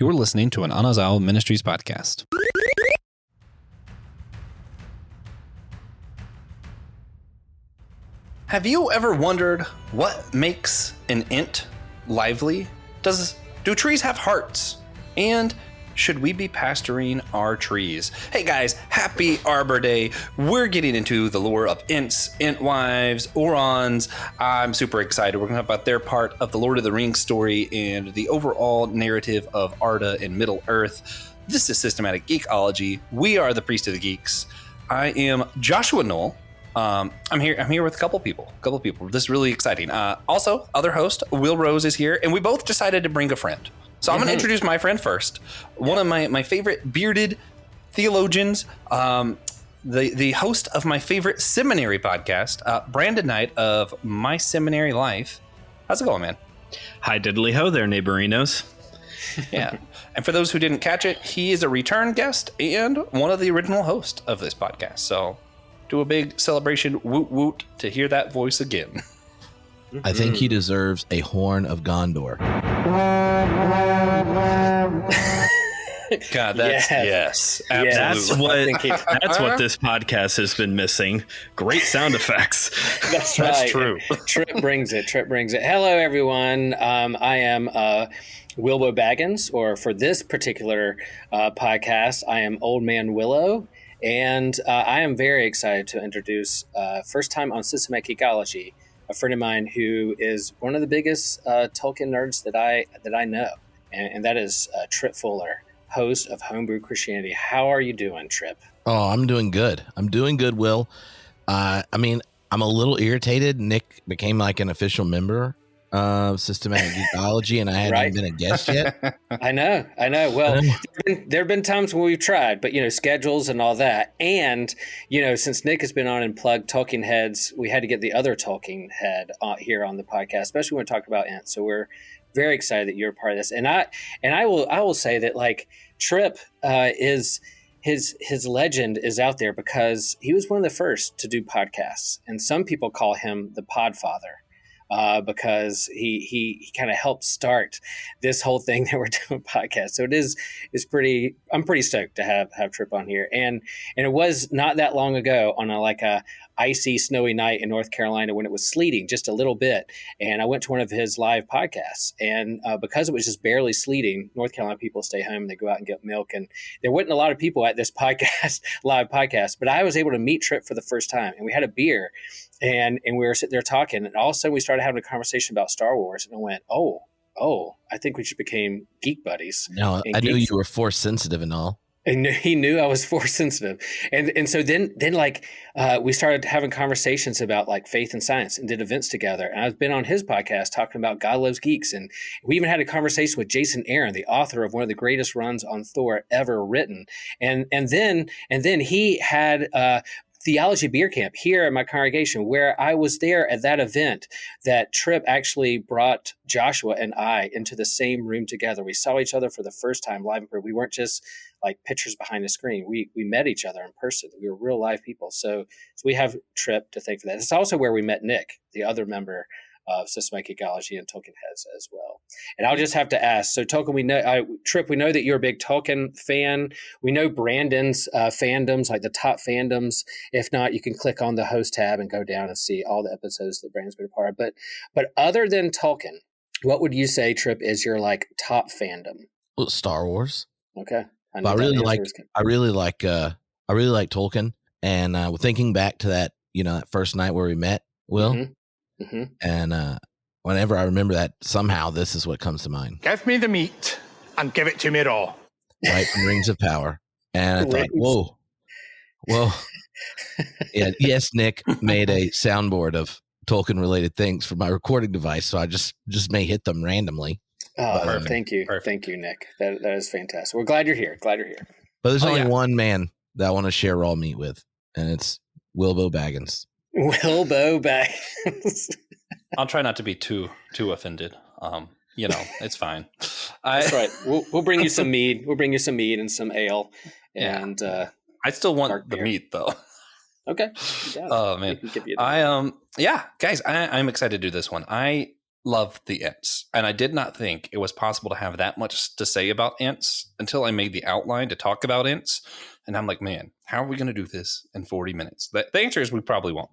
You're listening to an Anazao Ministries podcast. Have you ever wondered what makes an int lively? Do trees have hearts? And should we be pasturing our trees? Hey guys, happy Arbor Day. We're getting into the lore of ints, int wives, orons. I'm super excited. We're going to talk about their part of the Lord of the Rings story and the overall narrative of Arda and Middle Earth. This is Systematic Geekology. We are the Priest of the Geeks. I am Joshua Knoll. I'm here with a couple people. This is really exciting. Also, other host, Will Rose, is here, and we both decided to bring a friend. So I'm going to introduce my friend first. One of my favorite bearded theologians, the host of my favorite seminary podcast, Brandon Knight of My Seminary Life. How's it going, man? Hi, diddly ho there, neighborinos. Yeah. And for those who didn't catch it, he is a return guest and one of the original hosts of this podcast. So do a big celebration, woot woot, to hear that voice again. I think he deserves a horn of Gondor. God, yes, absolutely. That's what this podcast has been missing. Great sound effects. That's right. That's true. Trip brings it. Hello, everyone. I am Wilbo Baggins, or for this particular podcast, I am Old Man Willow. And I am very excited to introduce, first time on Systematic Geekology, a friend of mine who is one of the biggest Tolkien nerds that I know, and that is Trip Fuller, host of Homebrew Christianity. How are you doing, Trip? Oh, I'm doing good, Will. I'm a little irritated. Nick became like an official member of Systematic Geekology, and I hadn't been a guest yet. I know. Well, there have been times when we've tried, but schedules and all that. And since Nick has been on and plugged Tolkien heads, we had to get the other Tolkien head here on the podcast, especially when we talk about Ent. So we're very excited that you're a part of this. And I will say that Trip is his legend is out there because he was one of the first to do podcasts, and some people call him the Podfather. Because he kind of helped start this whole thing that we're doing podcast. So I'm pretty stoked to have Trip on here. And it was not that long ago on a icy, snowy night in North Carolina when it was sleeting just a little bit. And I went to one of his live podcasts. And because it was just barely sleeting, North Carolina people stay home and they go out and get milk. And there wasn't a lot of people at this live podcast, but I was able to meet Trip for the first time. And we had a beer. And we were sitting there talking, and all of a sudden we started having a conversation about Star Wars, and I went, oh, I think we just became geek buddies. No, I knew you were force sensitive and all. And he knew I was force sensitive, and so then we started having conversations about faith and science, and did events together. And I've been on his podcast talking about God Loves Geeks, and we even had a conversation with Jason Aaron, the author of one of the greatest runs on Thor ever written. And then he had Theology Beer Camp here at my congregation, where I was there at that event that Trip actually brought Joshua and I into the same room together. We saw each other for the first time live. We weren't just pictures behind a screen. We met each other in person. We were real live people. So we have Trip to thank for that. It's also where we met Nick, the other member of Systematic Geekology and Tolkien heads as well. And I'll just have to ask, so Tolkien, we know, Trip, we know that you're a big Tolkien fan. We know Brandon's fandoms, the top fandoms. If not, you can click on the host tab and go down and see all the episodes that Brandon's been a part of. But other than Tolkien, what would you say, Trip, is your top fandom? Well, Star Wars. Okay. I really like Tolkien, and thinking back to that, that first night where we met, Will. Mm-hmm. Mm-hmm. And whenever I remember that, somehow this is what comes to mind. Give me the meat and give it to me raw. Right, from Rings of Power. And I thought, whoa. Yeah, yes, Nick made a soundboard of Tolkien-related things for my recording device, so I just may hit them randomly. Oh, but, thank you. Perfect. Thank you, Nick. That is fantastic. We're glad you're here. But there's only one man that I want to share raw meat with, and it's Wilbo Baggins. Wilbo Baggins. I'll try not to be too offended. It's fine. That's right. We'll bring you some mead. We'll bring you some mead and some ale. And I still want the meat though. Okay. Oh man. Guys, I'm excited to do this one. I love the Ints, and I did not think it was possible to have that much to say about Ints until I made the outline to talk about Ints. And I'm like, man, how are we going to do this in 40 minutes? The answer is we probably won't.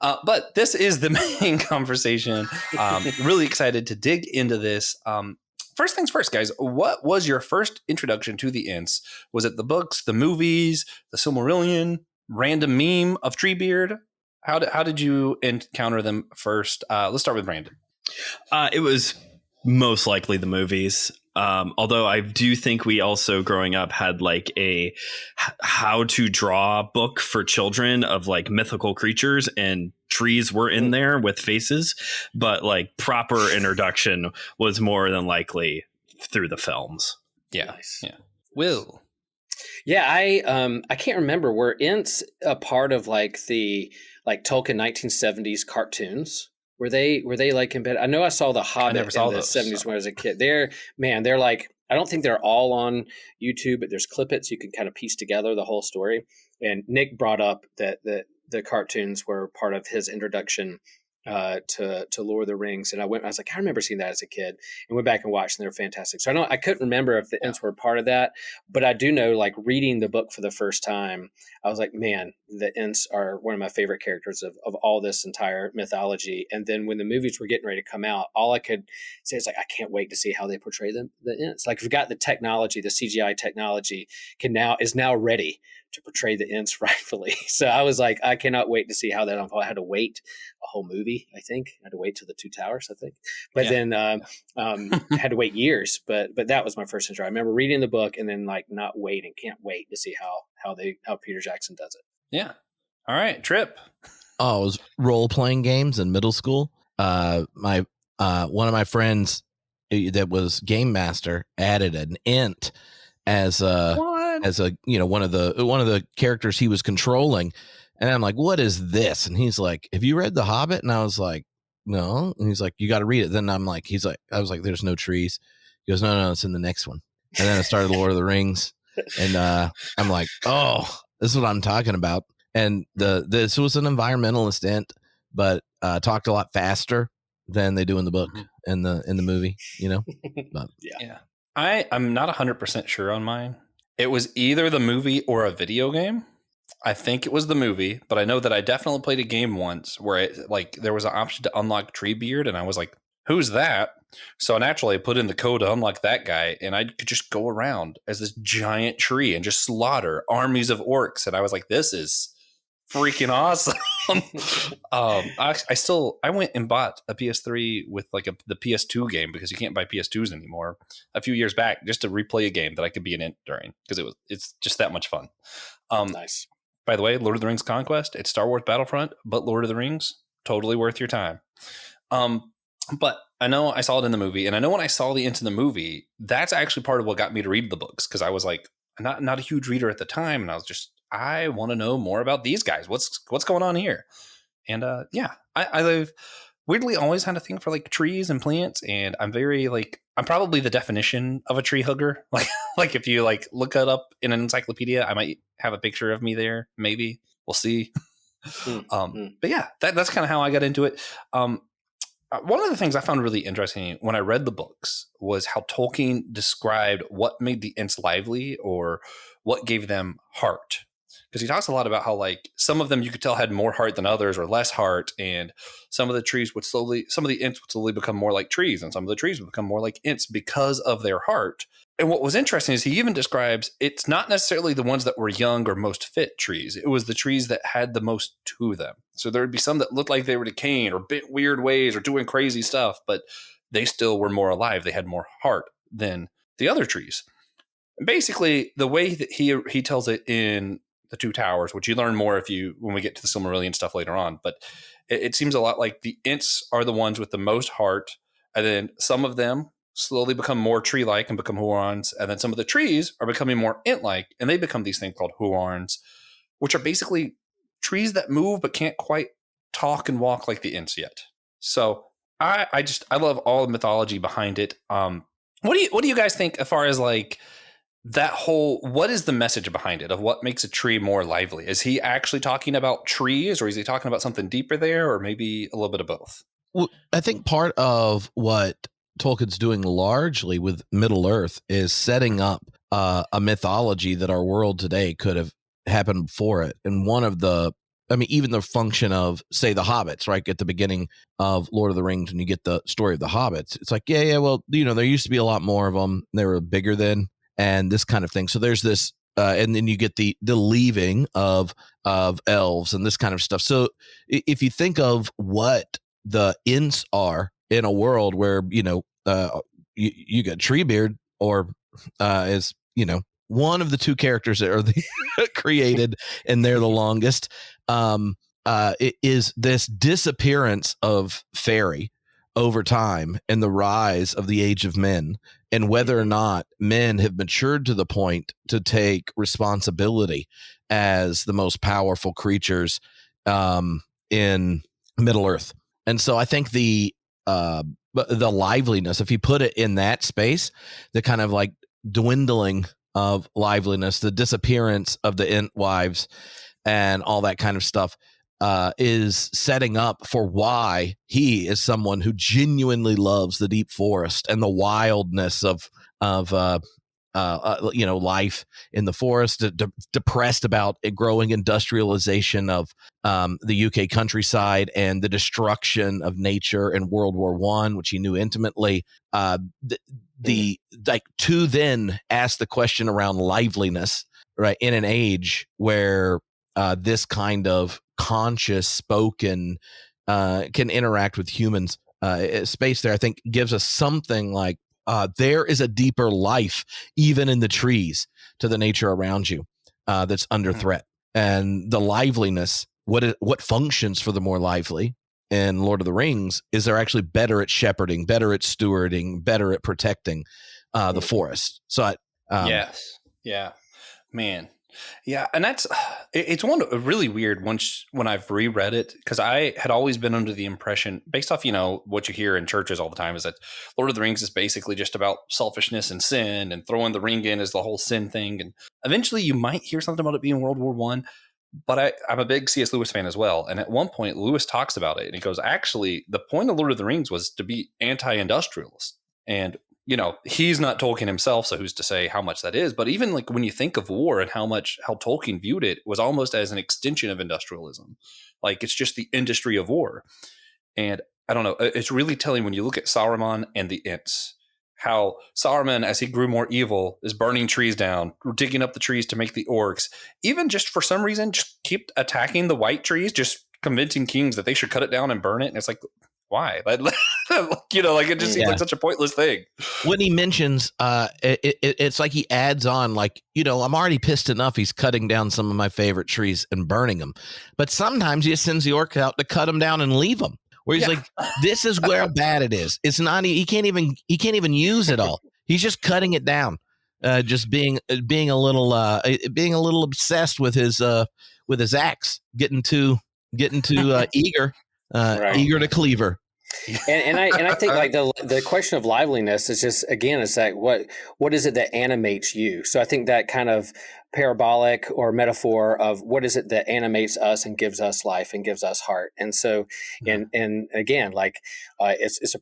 But this is the main conversation. Really excited to dig into this. First things first, guys, what was your first introduction to the Ints? Was it the books, the movies, the Silmarillion, random meme of Treebeard? How did you encounter them first? Let's start with Brandon. It was most likely the movies. Although I do think we also growing up had like a how to draw book for children of like mythical creatures, and trees were in there with faces, but like proper introduction was more than likely through the films. Yeah. Nice. Yeah. Will. Yeah, I can't remember. Were Ints a part of like the Tolkien 1970s cartoons? Were they like embedded? I know I saw The Hobbit in the 70s when I was a kid. They're like, I don't think they're all on YouTube, but there's clippets you can kind of piece together the whole story. And Nick brought up that the cartoons were part of his introduction to Lord of the Rings, and I was like, I remember seeing that as a kid, and went back and watched, and they were fantastic. So I couldn't remember if the Ints were part of that, but I do know, like, reading the book for the first time, I was like, man, the Ints are one of my favorite characters of all this entire mythology. And then when the movies were getting ready to come out, all I could say is like, I can't wait to see how they portray the Ints. Like, we've got the technology, the CGI technology is now ready to portray the Ints rightfully. So I was like, I cannot wait to see how that unfolds. I had to wait a whole movie, I think. I had to wait till the Two Towers, I think. But then had to wait years. But that was my first intro. I remember reading the book and then like not waiting, can't wait to see how Peter Jackson does it. Yeah. All right, Trip. Oh, it was role-playing games in middle school. My one of my friends that was game master added an Int as a one of the characters he was controlling, and I'm like, what is this? And he's like, have you read The Hobbit? And I was like, no. And he's like, you got to read it. Then I was like, there's no trees. He goes, no, it's in the next one. And then I started Lord of the Rings, and I'm like, oh, this is what I'm talking about. And this was an environmentalist Int, but talked a lot faster than they do in the book in the movie, But, yeah. I'm not 100% sure on mine. It was either the movie or a video game. I think it was the movie, but I know that I definitely played a game once where there was an option to unlock Treebeard, and I was like, who's that? So naturally I put in the code to unlock that guy, and I could just go around as this giant tree and just slaughter armies of orcs. And I was like, this is freaking awesome. I went and bought a PS3 with like the PS2 game, because you can't buy PS2s anymore, a few years back, just to replay a game that I could be an Int during, because it's just that much fun. Nice. By the way, Lord of the Rings Conquest, it's Star Wars Battlefront, but Lord of the Rings, totally worth your time. But I know I saw it in the movie, and I know when I saw the Int in the movie, that's actually part of what got me to read the books, because I was like not a huge reader at the time, and I was just, I want to know more about these guys. What's going on here? And I've weirdly always had a thing for like trees and plants, and I'm very I'm probably the definition of a tree hugger. Like if you like look it up in an encyclopedia, I might have a picture of me there. Maybe we'll see. But yeah, that's kind of how I got into it. One of the things I found really interesting when I read the books was how Tolkien described what made the Ints lively, or what gave them heart. Because he talks a lot about how like some of them you could tell had more heart than others, or less heart, and some of the Ints would slowly become more like trees, and some of the trees would become more like Ints because of their heart. And what was interesting is he even describes it's not necessarily the ones that were young or most fit trees. It was the trees that had the most to them. So there would be some that looked like they were decaying or bit weird ways or doing crazy stuff, but they still were more alive. They had more heart than the other trees. And basically, the way that he tells it in the Two Towers, which you learn more when we get to the Silmarillion stuff later on, but it seems a lot like the Ints are the ones with the most heart, and then some of them slowly become more tree-like and become Huarns, and then some of the trees are becoming more Int-like, and they become these things called Huarns, which are basically trees that move but can't quite talk and walk like the Ints yet. So I love all the mythology behind it. What do you guys think as far as like that whole, what is the message behind it of what makes a tree more lively? Is he actually talking about trees, or is he talking about something deeper there, or maybe a little bit of both? Well, I think part of what Tolkien's doing largely with Middle Earth is setting up a mythology that our world today could have happened before it. And one of the, I mean, even the function of, say, the hobbits, right? At the beginning of Lord of the Rings, when you get the story of the hobbits, it's like, yeah, well, there used to be a lot more of them. They were bigger then, and this kind of thing. So there's this, and then you get the leaving of elves and this kind of stuff. So if you think of what the Ents are in a world where you got Treebeard, or is one of the two characters that are created, and they're the longest. It is this disappearance of fairy over time and the rise of the age of men, and whether or not men have matured to the point to take responsibility as the most powerful creatures in Middle Earth. And so I think the liveliness, if you put it in that space, the kind of like dwindling of liveliness, the disappearance of the Ent wives and all that kind of stuff, is setting up for why he is someone who genuinely loves the deep forest and the wildness of life in the forest, depressed about a growing industrialization of the UK countryside and the destruction of nature in World War I, which he knew intimately. To then ask the question around liveliness, right, in an age where this kind of conscious spoken can interact with humans, space there, I think gives us something like, there is a deeper life even in the trees to the nature around you that's under threat. And the liveliness, what functions for the more lively in Lord of the Rings is they're actually better at shepherding, better at stewarding, better at protecting the forest. So yes. Yeah, man. Yeah, and it's one really weird when I've reread it, because I had always been under the impression, based off what you hear in churches all the time, is that Lord of the Rings is basically just about selfishness and sin, and throwing the ring in is the whole sin thing. And eventually you might hear something about it being World War I, but I'm a big C.S. Lewis fan as well. And at one point Lewis talks about it, and he goes, actually, the point of Lord of the Rings was to be anti-industrialist. And he's not Tolkien himself, so who's to say how much that is? But even like when you think of war and how Tolkien viewed it, was almost as an extension of industrialism. Like, it's just the industry of war. And I don't know, it's really telling when you look at Saruman and the Ents, how Saruman, as he grew more evil, is burning trees down, digging up the trees to make the orcs. Even just for some reason, just keep attacking the white trees, just convincing kings that they should cut it down and burn it. And it's like, why? It just seems like such a pointless thing. When he mentions, it's like he adds on, like, I'm already pissed enough he's cutting down some of my favorite trees and burning them. But sometimes he just sends the orc out to cut them down and leave them. Where he's like, this is where bad it is. It's not, he can't even use it all. He's just cutting it down. Just being a little obsessed with his axe, getting too eager. Eager to cleaver. And I think like the question of liveliness is just, again, it's like what is it that animates you? So I think that kind of parabolic or metaphor of what is it that animates us and gives us life and gives us heart. And so and again, like it's a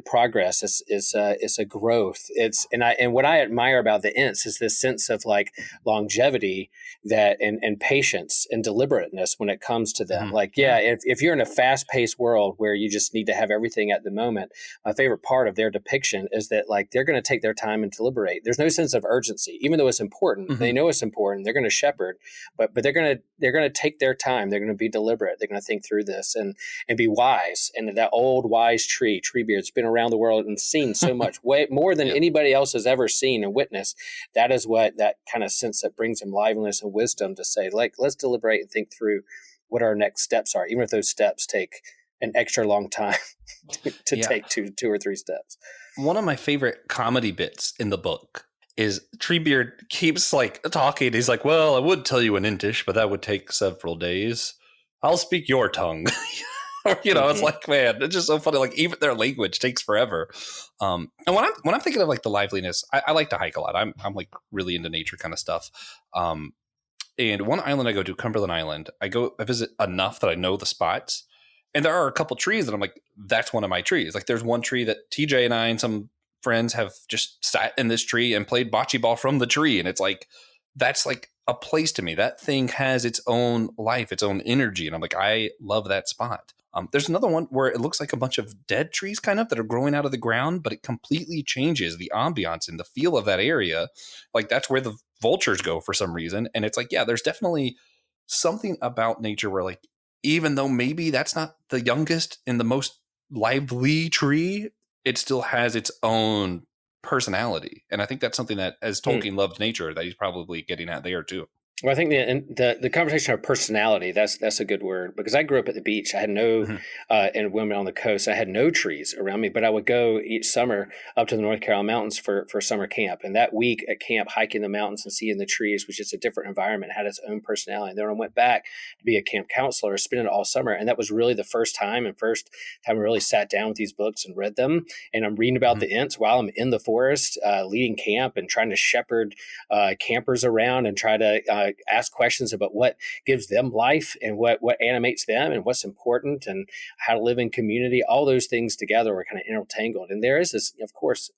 progress, it's a growth. And what I admire about the Ents is this sense of like longevity that and patience and deliberateness when it comes to them. Like, if you're in a fast-paced world where you just need to have everything at the moment, my favorite part of their depiction is that like they're going to take their time and deliberate. There's no sense of urgency, even though it's important. They know it's important. They're going to shepherd, but they're going to take their time. They're going to be deliberate. They're going to think through this and be wise. And that old wise Treebeard's been around the world and seen so much, way more than anybody else has ever seen and witnessed. That is what that kind of sense that brings him liveliness and wisdom to say, like, let's deliberate and think through what our next steps are, even if those steps take an extra long time to take two or three steps. One of my favorite comedy bits in the book is Treebeard keeps like talking. He's like, well, I would tell you in Intish, but that would take several days. I'll speak your tongue. It's like, man, it's just so funny. Like, even their language takes forever. And when I'm thinking of like the liveliness, I like to hike a lot. I'm like really into nature kind of stuff. And one island I go to, Cumberland Island, I visit enough that I know the spots. And there are a couple trees that I'm like, that's one of my trees. Like there's one tree that TJ and I and some friends have just sat in this tree and played bocce ball from the tree. And it's like, that's like a place to me. That thing has its own life, its own energy. And I'm like, I love that spot. There's another one where it looks like a bunch of dead trees kind of that are growing out of the ground, but it completely changes the ambiance and the feel of that area. Like that's where the vultures go for some reason. And it's like, yeah, there's definitely something about nature where like, even though maybe that's not the youngest and the most lively tree, it still has its own personality. And I think that's something that as Tolkien loved nature, that he's probably getting at there too. Well, I think the conversation of personality, that's a good word, because I grew up at the beach. I had no, and women on the coast, I had no trees around me, but I would go each summer up to the North Carolina mountains for summer camp. And that week at camp, hiking the mountains and seeing the trees was just a different environment, had its own personality. And then I went back to be a camp counselor, spending it all summer. And that was really the first time I really sat down with these books and read them. And I'm reading about the Ents while I'm in the forest, leading camp and trying to shepherd campers around and try to ask questions about what gives them life and what animates them and what's important and how to live in community. All those things together are kind of intertangled. And there is this, of course,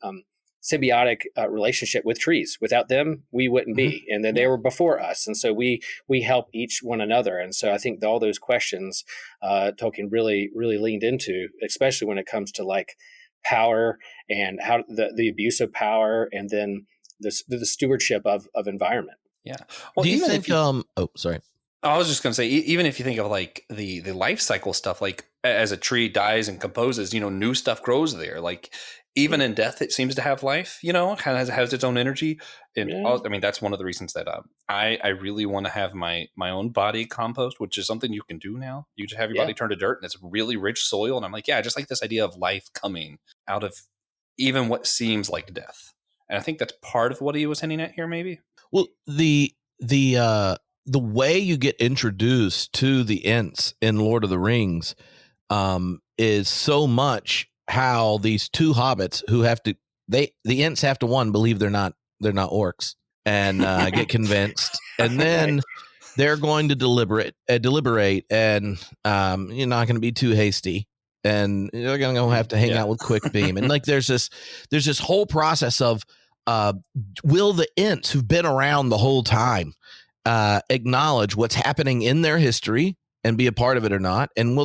symbiotic relationship with trees. Without them, we wouldn't be. And then they were before us. And so we help each one another. And so I think all those questions Tolkien really, really leaned into, especially when it comes to like power and how the abuse of power and then the stewardship of environment. Yeah. Well, do you think? Oh, sorry. I was just going to say, even if you think of like the life cycle stuff, like as a tree dies and composes, new stuff grows there. Like even in death, it seems to have life. Kind of has its own energy. And I mean, that's one of the reasons that I really want to have my own body compost, which is something you can do now. You just have your body turn to dirt, and it's really rich soil. And I'm like, yeah, just like this idea of life coming out of even what seems like death. And I think that's part of what he was hinting at here, maybe. Well, the way you get introduced to the Ents in Lord of the Rings is so much how these two hobbits who the Ents have to believe they're not orcs and get convinced, and then they're going to deliberate, and you're not going to be too hasty. And you're going to have to hang out with Quick Beam, and like there's this whole process of will the Ents who've been around the whole time acknowledge what's happening in their history and be a part of it or not? And do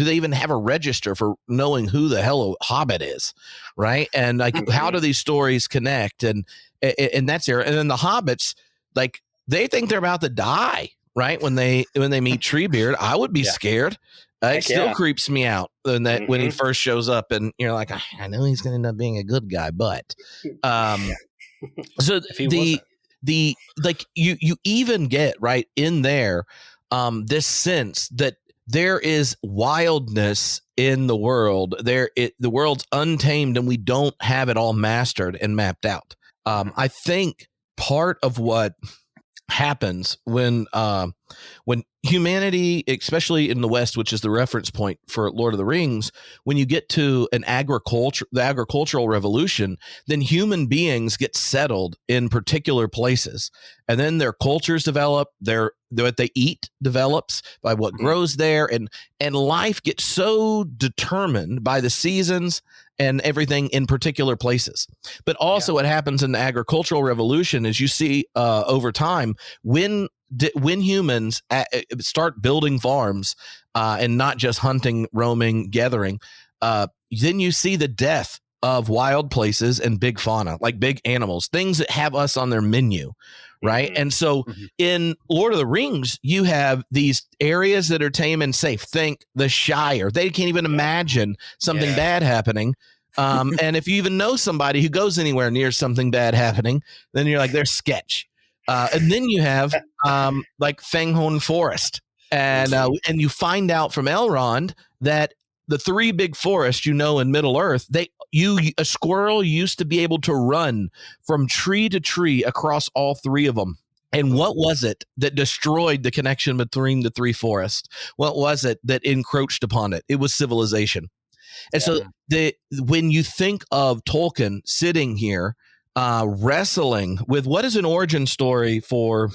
they even have a register for knowing who the hell a hobbit is, right? And like how do these stories connect? And that's there. And then the hobbits, like they think they're about to die, right? When they meet Treebeard, I would be scared. It still creeps me out when he first shows up, and you're like, I know he's going to end up being a good guy, but so the like you even get right in there this sense that there is wildness in the world. The world's untamed, and we don't have it all mastered and mapped out. I think part of what happens when humanity, especially in the West, which is the reference point for Lord of the Rings, when you get to the agricultural revolution, then human beings get settled in particular places, and then their cultures develop, what they eat develops by what grows there, and life gets so determined by the seasons and everything in particular places. But also what happens in the agricultural revolution is you see over time when humans start building farms and not just hunting, roaming, gathering, then you see the death of wild places and big fauna, like big animals, things that have us on their menu, right? And so in Lord of the Rings, you have these areas that are tame and safe. Think the Shire. They can't even imagine something bad happening. And if you even know somebody who goes anywhere near something bad happening, then you're like, they're sketch. And then you have like Fanghorn Forest, and you find out from Elrond that the three big forests in Middle Earth, a squirrel used to be able to run from tree to tree across all three of them. And what was it that destroyed the connection between the three forests? What was it that encroached upon it? It was civilization. And so when you think of Tolkien sitting here wrestling with what is an origin story for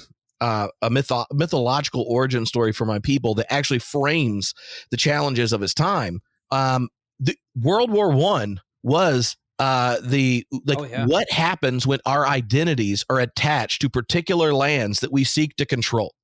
mythological origin story for my people that actually frames the challenges of his time. The World War I was what happens when our identities are attached to particular lands that we seek to control.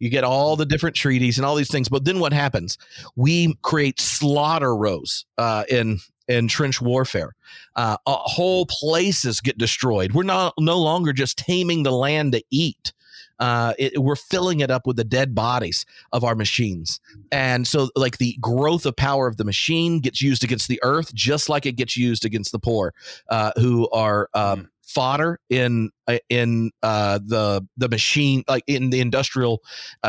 You get all the different treaties and all these things, but then what happens? We create slaughter rows in trench warfare. Whole places get destroyed. We're no longer just taming the land to eat. We're filling it up with the dead bodies of our machines. And so like the growth of power of the machine gets used against the earth, just like it gets used against the poor, who are fodder in the machine, like in the industrial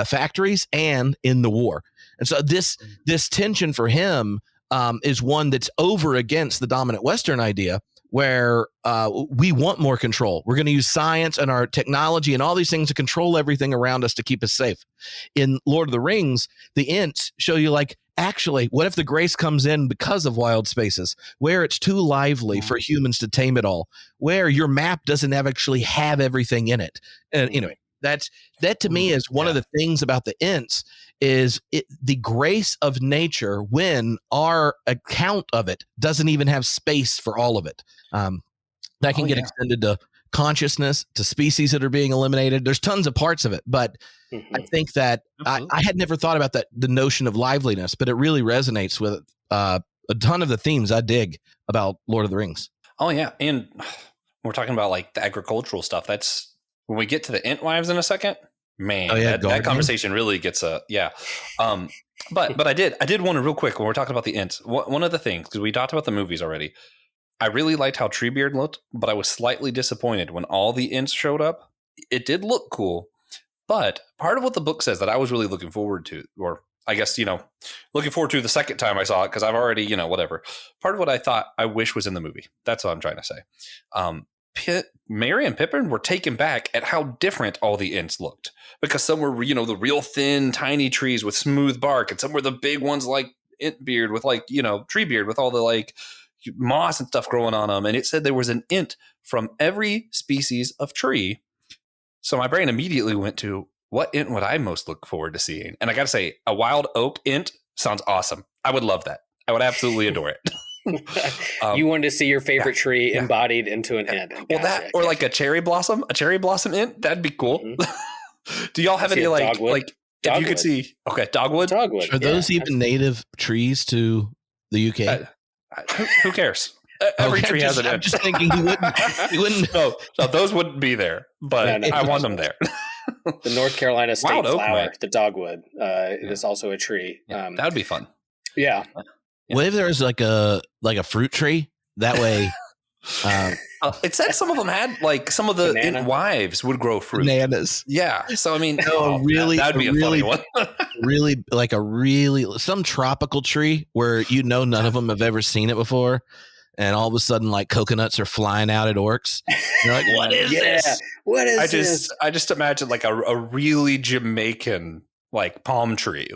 factories and in the war. And so this tension for him is one that's over against the dominant Western idea, where we want more control. We're going to use science and our technology and all these things to control everything around us to keep us safe. In Lord of the Rings, the Ents show you like, actually, what if the grace comes in because of wild spaces, where it's too lively for humans to tame it all, where your map doesn't actually have everything in it. And anyway, that to me is one of the things about the Ents is the grace of nature when our account of it doesn't even have space for all of it. That can get extended to consciousness, to species that are being eliminated. There's tons of parts of it, but I think that I had never thought about the notion of liveliness, but it really resonates with a ton of the themes I dig about Lord of the Rings. Oh yeah, and we're talking about like the agricultural stuff. That's when we get to the Ent wives in a second. Man, that conversation really gets but I did want to real quick when we're talking about the Ents. One of the things, because we talked about the movies already, I really liked how Treebeard looked, but I was slightly disappointed when all the Ents showed up. It did look cool, but part of what the book says that I was really looking forward to, or I guess, looking forward to the second time I saw it, because I've already, whatever. Part of what I thought I wish was in the movie. That's what I'm trying to say. Merry and Pippin were taken back at how different all the Ents looked, because some were, the real thin, tiny trees with smooth bark, and some were the big ones like Entbeard with like, Treebeard with all the like moss and stuff growing on them. And it said there was an Ent from every species of tree. So my brain immediately went to, what Ent would I most look forward to seeing? And I got to say, a wild oak Ent sounds awesome. I would love that. I would absolutely adore it. You wanted to see your favorite tree embodied into an Ent. Well, or like a cherry blossom Ent. That'd be cool. Mm-hmm. Do y'all have any like dogwood. If you could see? Okay, dogwood. Are those even native trees to the UK? Who cares? Every tree has an Ent. I'm just thinking he wouldn't. No, those wouldn't be there, but I want them there. The North Carolina state flower, the dogwood. It is also a tree. That would be fun. Yeah. What if there's like a fruit tree? That way. It said some of them had like some of the Ent wives would grow fruit. Bananas. Yeah. So I mean, that'd be a funny one. really some tropical tree where none of them have ever seen it before. And all of a sudden, like coconuts are flying out at orcs. You're like, what is this? What is this? I just imagine like a really Jamaican like palm tree,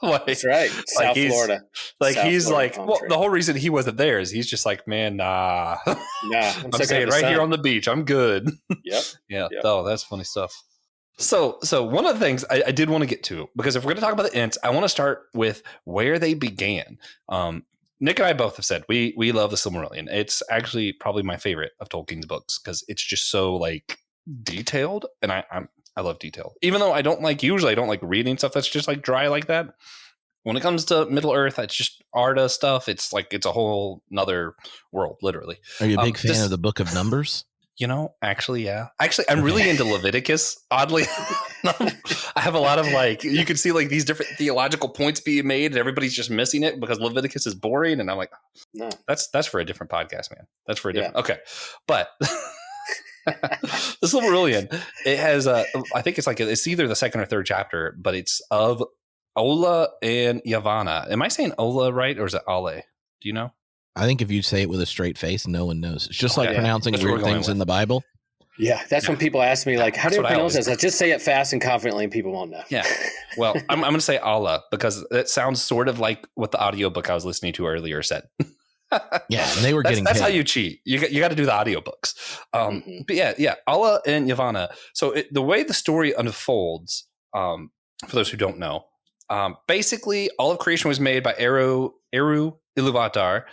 that's right, South Florida. Like he's like, the whole reason he wasn't there is he's just like, man, nah. I'm staying right here on the beach. I'm good. Yep. Yeah. Oh, that's funny stuff. So one of the things I did want to get to, because if we're going to talk about the Ents, I want to start with where they began. Nick and I both have said we love the Silmarillion. It's actually probably my favorite of Tolkien's books because it's just so like detailed, and I love detail. Even though I don't like reading stuff that's just like dry like that. When it comes to Middle Earth, it's just Arda stuff. It's like it's a whole nother world, literally. Are you a big fan of the Book of Numbers? Actually, yeah. Actually, I'm really into Leviticus. Oddly, I have a lot of like, you can see like these different theological points being made, and everybody's just missing it because Leviticus is boring. And I'm like, no, that's for a different podcast, man. That's for a different. Okay, but the Silmarillion, it has I think it's either the second or third chapter, but it's of Ola and Yavanna. Am I saying Ola right, or is it Ale? Do you know? I think if you say it with a straight face, no one knows. It's just like pronouncing weird things in the Bible. Yeah, that's when people ask me, like, how do you pronounce this? I just say it fast and confidently, and people won't know. Yeah. Well, I'm going to say Allah because it sounds sort of like what the audiobook I was listening to earlier said. Yeah, and they were getting that's how paid. you cheat. You got to do the audiobooks. Mm-hmm. But yeah, Alla and Yavanna. So the way the story unfolds, for those who don't know, basically all of creation was made by Eru Iluvatar.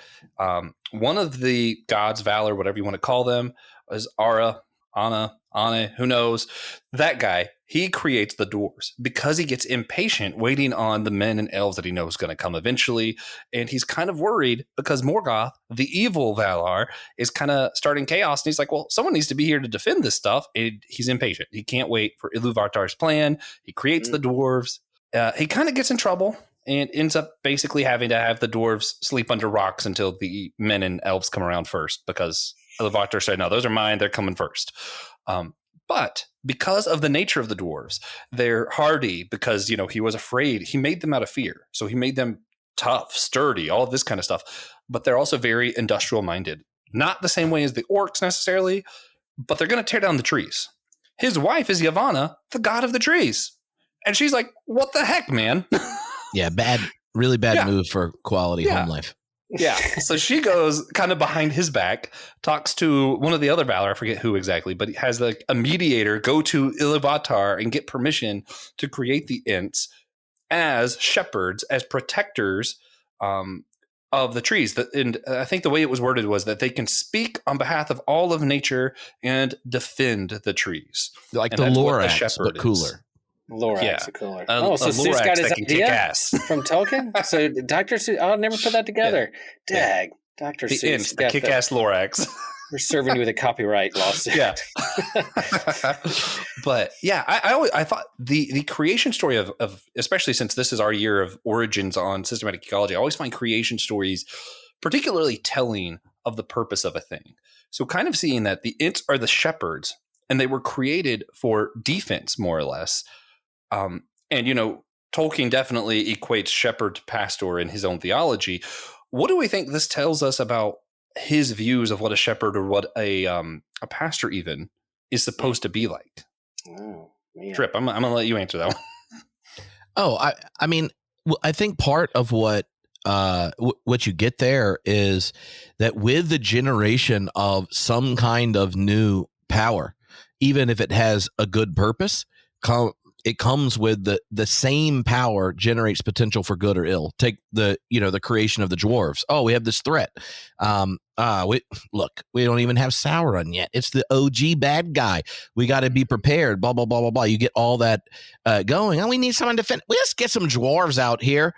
One of the gods, Valor, whatever you want to call them, is Ane, who knows? That guy, he creates the dwarves because he gets impatient waiting on the men and elves that he knows is going to come eventually. And he's kind of worried because Morgoth, the evil Valar, is kind of starting chaos. And he's like, well, someone needs to be here to defend this stuff. And he's impatient. He can't wait for Iluvatar's plan. He creates the dwarves. He kind of gets in trouble and ends up basically having to have the dwarves sleep under rocks until the men and elves come around first because Iluvatar said, no, those are mine. They're coming first. But because of the nature of the dwarves, they're hardy because, he was afraid. He made them out of fear. So he made them tough, sturdy, all of this kind of stuff. But they're also very industrial minded. Not the same way as the orcs necessarily, but they're going to tear down the trees. His wife is Yavanna, the god of the trees. And she's like, what the heck, man? Yeah, really bad move for quality home life. Yeah. So she goes kind of behind his back, talks to one of the other Valar, I forget who exactly, but has like a mediator go to Iluvatar and get permission to create the Ents as shepherds, as protectors of the trees. And I think the way it was worded was that they can speak on behalf of all of nature and defend the trees. Like the Lorax, but cooler. Lorax, cooler. So Seuss got his idea ass. from Tolkien? So Dr. Seuss, I'll never put that together. Dag, Dr. Seuss. Ents, the kick-ass Lorax. We're serving you with a copyright lawsuit. Yeah. But yeah, I thought the creation story of especially since this is our year of origins on systematic ecology, I always find creation stories particularly telling of the purpose of a thing. So kind of seeing that the Ents are the shepherds and they were created for defense more or less. And Tolkien definitely equates shepherd to pastor in his own theology. What do we think this tells us about his views of what a shepherd or what a pastor even is supposed to be like? Oh, man. Trip, I'm gonna let you answer that one. Oh, I mean, I think part of what you get there is that with the generation of some kind of new power, even if it has a good purpose, it comes with the same power generates potential for good or ill. Take the creation of the dwarves. Oh, we have this threat. We don't even have Sauron yet. It's the OG bad guy. We got to be prepared. Blah blah blah blah blah. You get all that going. Oh, we need someone to defend. Let's get some dwarves out here.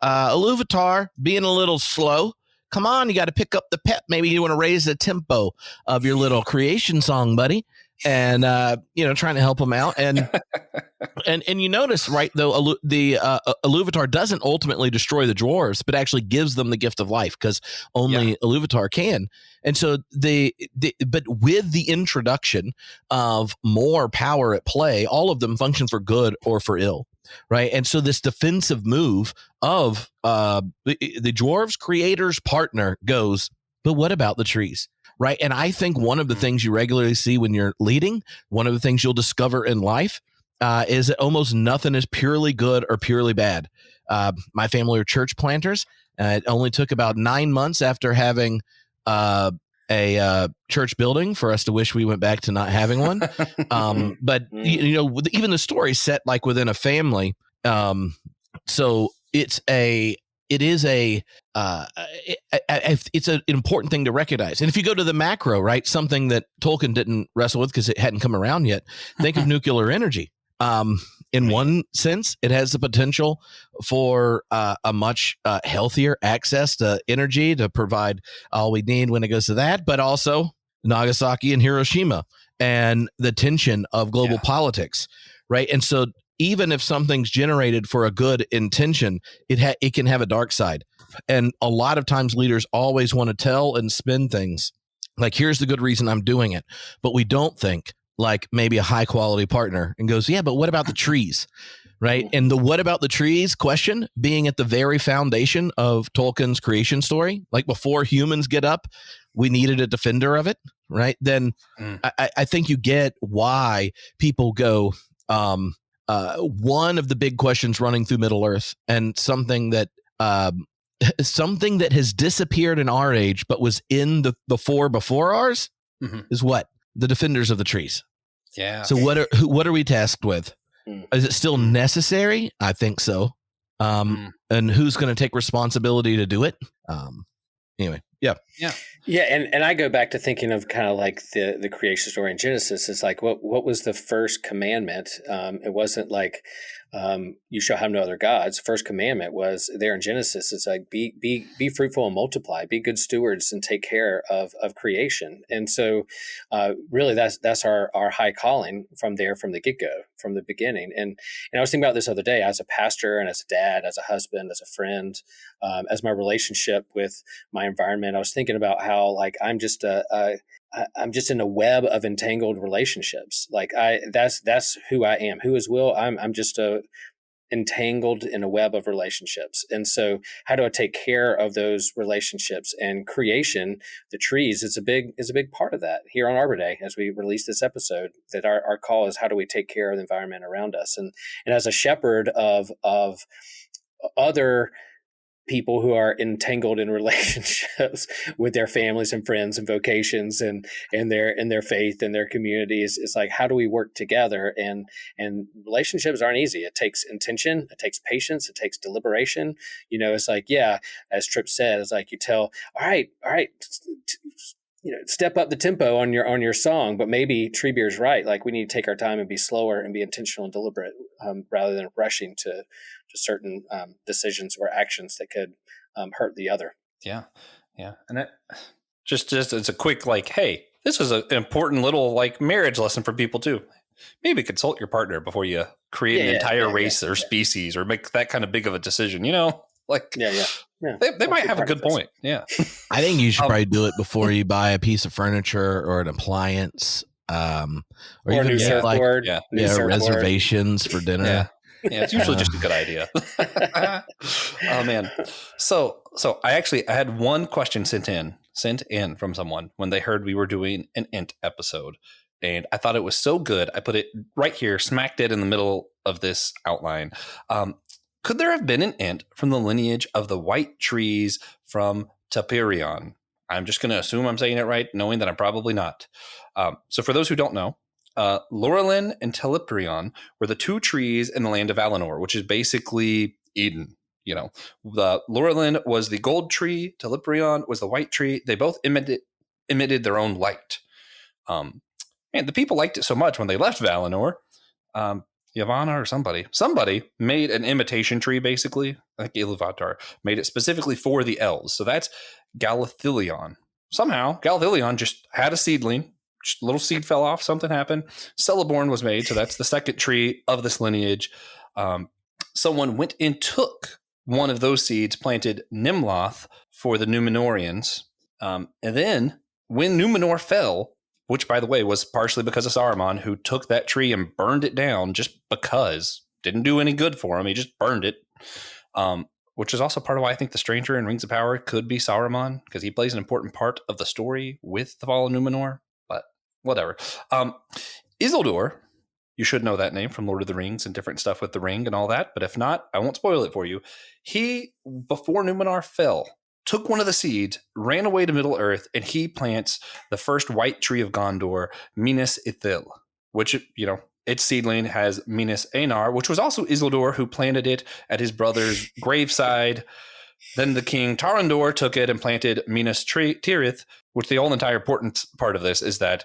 Iluvatar being a little slow. Come on, you got to pick up the pep. Maybe you want to raise the tempo of your little creation song, buddy. And trying to help him out, and you notice, right, though, the Iluvatar doesn't ultimately destroy the dwarves, but actually gives them the gift of life because only Iluvatar can. And so but with the introduction of more power at play, all of them function for good or for ill, right? And so this defensive move of the dwarves' creator's partner goes, but what about the trees? Right. And I think one of the things you regularly see when you're leading, one of the things you'll discover in life is that almost nothing is purely good or purely bad. My family are church planters. It only took about 9 months after having a church building for us to wish we went back to not having one. But, even the story set like within a family. So it's an important thing to recognize. And if you go to the macro, right, something that Tolkien didn't wrestle with because it hadn't come around yet, think of nuclear energy. In one sense, it has the potential for a much healthier access to energy to provide all we need when it goes to that, but also Nagasaki and Hiroshima and the tension of global politics, right? And so even if something's generated for a good intention, it can have a dark side. And a lot of times leaders always want to tell and spin things like, here's the good reason I'm doing it. But we don't think like maybe a high quality partner and goes, yeah, but what about the trees? Right. And the what about the trees question being at the very foundation of Tolkien's creation story, like before humans get up, we needed a defender of it. Right. Then I think you get why people go, one of the big questions running through Middle Earth and something that something that has disappeared in our age, but was in the four before ours, is what? The defenders of the trees. Yeah. So what are we tasked with? Is it still necessary? I think so. And who's going to take responsibility to do it? Anyway, yeah. Yeah, and I go back to thinking of kind of like the creation story in Genesis. It's like what was the first commandment? It wasn't like you shall have no other gods. First commandment was there in Genesis. It's like be fruitful and multiply, be good stewards and take care of creation. And so really that's our high calling from the get-go, from the beginning. And I was thinking about this other day as a pastor and as a dad, as a husband, as a friend, as my relationship with my environment. I was thinking about how like I'm just in a web of entangled relationships. Like that's who I am. Who is Will? I'm just entangled in a web of relationships. And so how do I take care of those relationships? And creation, the trees, is a big part of that here on Arbor Day as we release this episode, that our call is how do we take care of the environment around us? And as a shepherd of other people who are entangled in relationships with their families and friends and vocations and their faith and their communities. It's like, how do we work together? And relationships aren't easy. It takes intention, it takes patience, it takes deliberation. It's like, yeah, as Tripp said, it's like you tell, all right, step up the tempo on your song, but maybe Treebeard's right. Like we need to take our time and be slower and be intentional and deliberate rather than rushing to certain decisions or actions that could hurt the other. Yeah. And it just it's a quick like, hey, this is an important little like marriage lesson for people too. Maybe consult your partner before you create an entire race or species or make that kind of big of a decision. Like they might have a good point. Yeah. I think you should probably do it before you buy a piece of furniture or an appliance, or even a new surfboard. Reservations for dinner. Yeah, it's usually just a good idea. Oh man. So I had one question sent in from someone when they heard we were doing an Ent episode. And I thought it was so good. I put it right here, smack dead in the middle of this outline. Could there have been an Ent from the lineage of the white trees from Telperion? I'm just going to assume I'm saying it right, knowing that I'm probably not. So for those who don't know, Laurelin and Telperion were the two trees in the land of Valinor, which is basically Eden. The Laurelin was the gold tree, Telperion was the white tree. They both emitted their own light. And the people liked it so much when they left Valinor. Yavanna or somebody made an imitation tree, basically. I think Iluvatar made it specifically for the elves. So that's Galathylion. Somehow, Galathylion just had a seedling. Just a little seed fell off. Something happened. Celeborn was made. So that's the second tree of this lineage. Someone went and took one of those seeds, planted Nimloth for the Númenóreans. And then when Númenor fell, which, by the way, was partially because of Saruman, who took that tree and burned it down just because. Didn't do any good for him. He just burned it, which is also part of why I think the Stranger in Rings of Power could be Saruman, because he plays an important part of the story with the fall of Númenor, but whatever. Isildur, you should know that name from Lord of the Rings and different stuff with the ring and all that, but if not, I won't spoil it for you. He, before Númenor fell, took one of the seeds, ran away to Middle-earth, and he plants the first white tree of Gondor, Minas Ithil, which, its seedling has Minas Einar, which was also Isildur who planted it at his brother's graveside. Then the king Tarandor took it and planted Minas Tirith, which the whole entire important part of this is that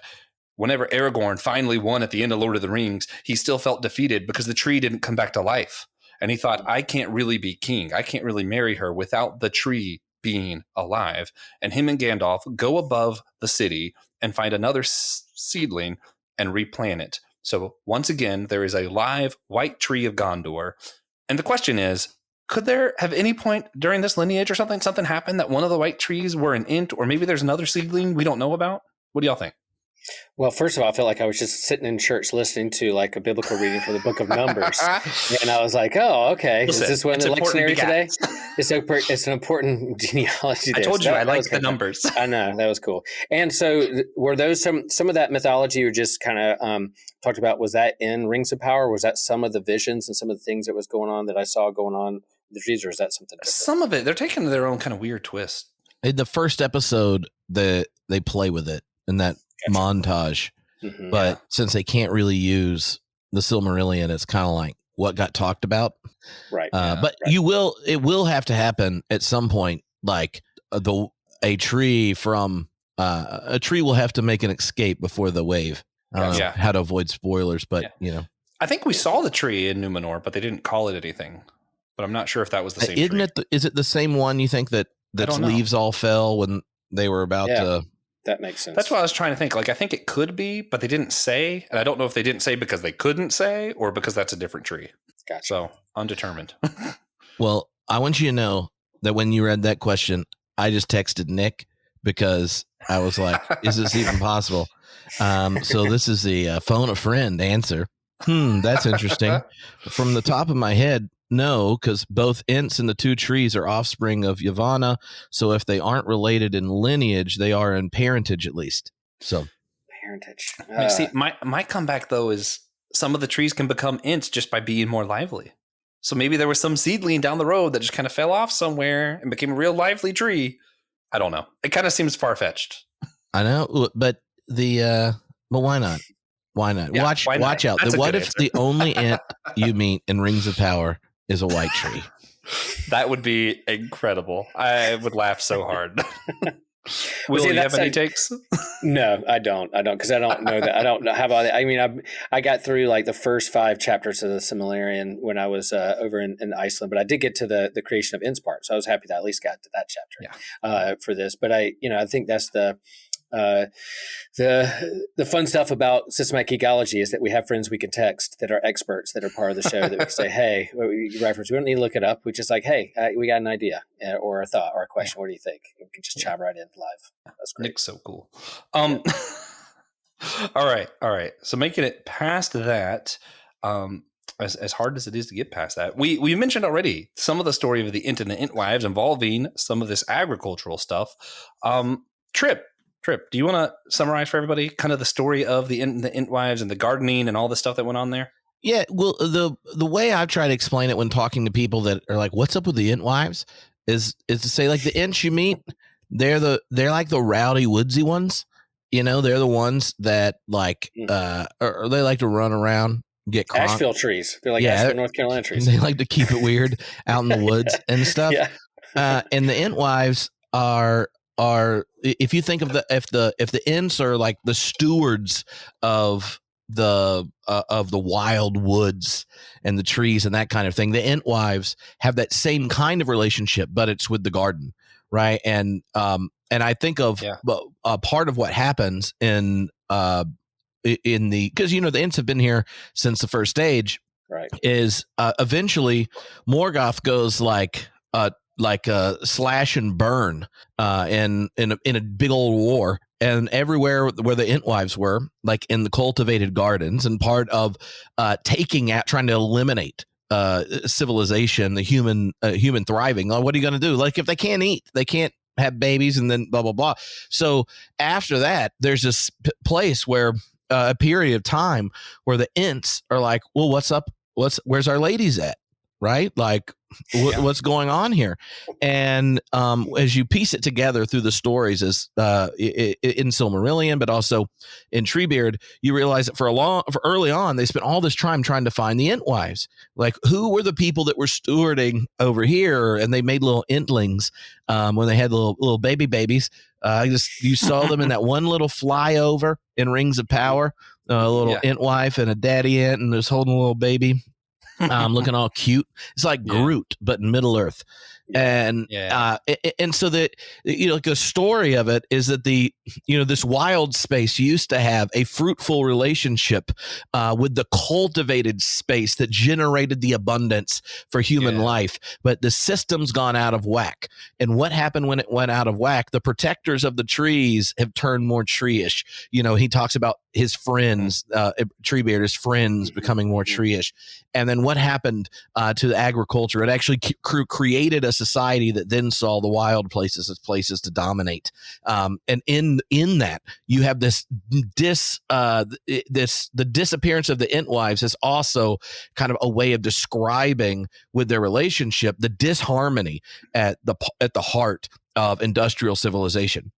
whenever Aragorn finally won at the end of Lord of the Rings, he still felt defeated because the tree didn't come back to life. And he thought, I can't really be king. I can't really marry her without the tree being alive. And him and Gandalf go above the city and find another seedling and replant it. So once again, there is a live white tree of Gondor. And the question is, could there have any point during this lineage or something happened that one of the white trees were an Ent, or maybe there's another seedling we don't know about? What do y'all think? Well, first of all, I felt like I was just sitting in church listening to like a biblical reading from the book of Numbers. And I was like, oh, okay. Listen, is this one the lectionary today? It's an important genealogy. I told you I like the numbers. I know. That was cool. And so were those some of that mythology you just kind of talked about, was that in Rings of Power? Was that some of the visions and some of the things that was going on that I saw going on the trees, or is that something different? Some of it, they're taking their own kind of weird twist. In the first episode, they play with it in that montage. Mm-hmm. But since they can't really use the Silmarillion, it's kind of like what got talked about. Right. But it will have to happen at some point. Like a tree will have to make an escape before the wave. I don't know how to avoid spoilers, but I think we saw the tree in Numenor, but they didn't call it anything. But I'm not sure if that was the same tree. Is it the same one you think that leaves all fell when they were about to? That makes sense. That's what I was trying to think. Like, I think it could be, but they didn't say. And I don't know if they didn't say because they couldn't say or because that's a different tree. Gotcha. So, undetermined. Well, I want you to know that when you read that question, I just texted Nick because I was like, is this even possible? So this is the phone a friend answer. That's interesting. From the top of my head, no, because both Ents and the two trees are offspring of Yavanna. So if they aren't related in lineage, they are in parentage at least. So parentage. See, my comeback though is some of the trees can become Ents just by being more lively. So maybe there was some seedling down the road that just kind of fell off somewhere and became a real lively tree. I don't know. It kind of seems far-fetched. I know, but but why not? Why not? Yeah, watch out. What if the only Ent you meet in Rings of Power is a white tree? That would be incredible. I would laugh so hard. Will you have any takes? No, I don't, because I don't know that. I don't know how about it. I mean, I got through like the first 5 chapters of the Silmarillion when I was over in Iceland, but I did get to the creation of Inspart, so I was happy that I at least got to that chapter for this. But I think that's the fun stuff about systematic ecology is that we have friends we can text that are experts that are part of the show that we can say, hey, we don't need to look it up. We just like, hey, we got an idea or a thought or a question. What do you think? We can just chime right in live. That's great. Nick's so cool. All right. So making it past that, as hard as it is to get past that, we mentioned already some of the story of the Ent and the Entwives involving some of this agricultural stuff. Trip, do you want to summarize for everybody kind of the story of the Ent and the Entwives and the gardening and all the stuff that went on there? Yeah, well, the way I've tried to explain it when talking to people that are like, "What's up with the Entwives?" is to say like the Ents you meet, they're like the rowdy woodsy ones. They're the ones that like or they like to run around, get crunk. Asheville trees. They're like Asheville, North Carolina trees. They like to keep it weird out in the woods and stuff. And the Entwives are if you think of if the Ents are like the stewards of the wild woods and the trees and that kind of thing, the Entwives have that same kind of relationship, but it's with the garden, right? And I think of a part of what happens in the because the Ents have been here since the first age, right? Is eventually Morgoth goes like a slash and burn in a big old war, and everywhere where the Entwives were, like in the cultivated gardens, and part of trying to eliminate civilization, the human thriving. Like, what are you going to do? Like if they can't eat, they can't have babies, and then blah blah blah. So after that, there's this place where a period of time where the Ents are like, well, what's up? Where's our ladies at? Right? Like what's going on here? And as you piece it together through the stories as in Silmarillion, but also in Treebeard, you realize that for early on, they spent all this time trying to find the Entwives. Like who were the people that were stewarding over here? And they made little Entlings when they had little babies. You saw them in that one little flyover in Rings of Power, a little Entwife and a daddy Ent, and just holding a little baby. Looking all cute. It's like Groot, but in Middle Earth. And so the the story of it is that this wild space used to have a fruitful relationship with the cultivated space that generated the abundance for human life, but the system's gone out of whack. And what happened when it went out of whack? The protectors of the trees have turned more tree-ish. He talks about his friends, Treebeard, his friends becoming more tree-ish. And then what happened to the agriculture? It actually created a society that then saw the wild places as places to dominate. And in that, you have the disappearance of the Entwives is also kind of a way of describing with their relationship the disharmony at the heart of industrial civilization.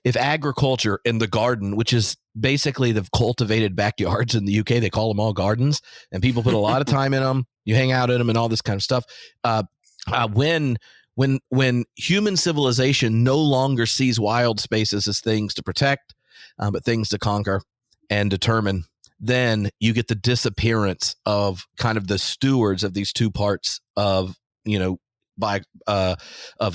If agriculture in the garden, which is basically the cultivated backyards in the UK, they call them all gardens, and people put a lot of time in them. You hang out in them and all this kind of stuff. When human civilization no longer sees wild spaces as things to protect, but things to conquer and determine, then you get the disappearance of kind of the stewards of these two parts of, of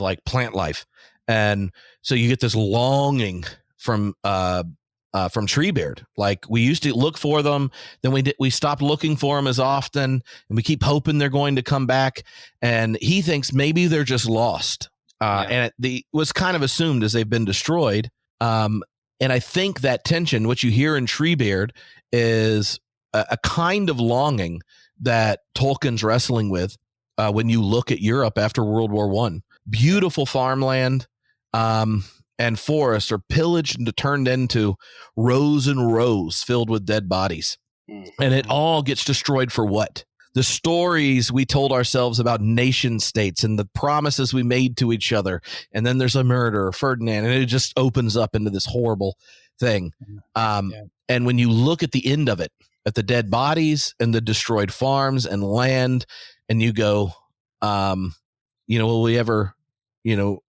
like plant life. And so you get this longing from Treebeard. Like, we used to look for them, then we stopped looking for them as often, and we keep hoping they're going to come back. And he thinks maybe they're just lost. And it was kind of assumed as they've been destroyed. And I think that tension, what you hear in Treebeard, is a kind of longing that Tolkien's wrestling with when you look at Europe after World War I. Beautiful farmland and forests are pillaged and turned into rows and rows filled with dead bodies. And it all gets destroyed for what? The stories we told ourselves about nation states and the promises we made to each other. And then there's a murder, Ferdinand, and it just opens up into this horrible thing. And when you look at the end of it, at the dead bodies and the destroyed farms and land, and you go, will we ever,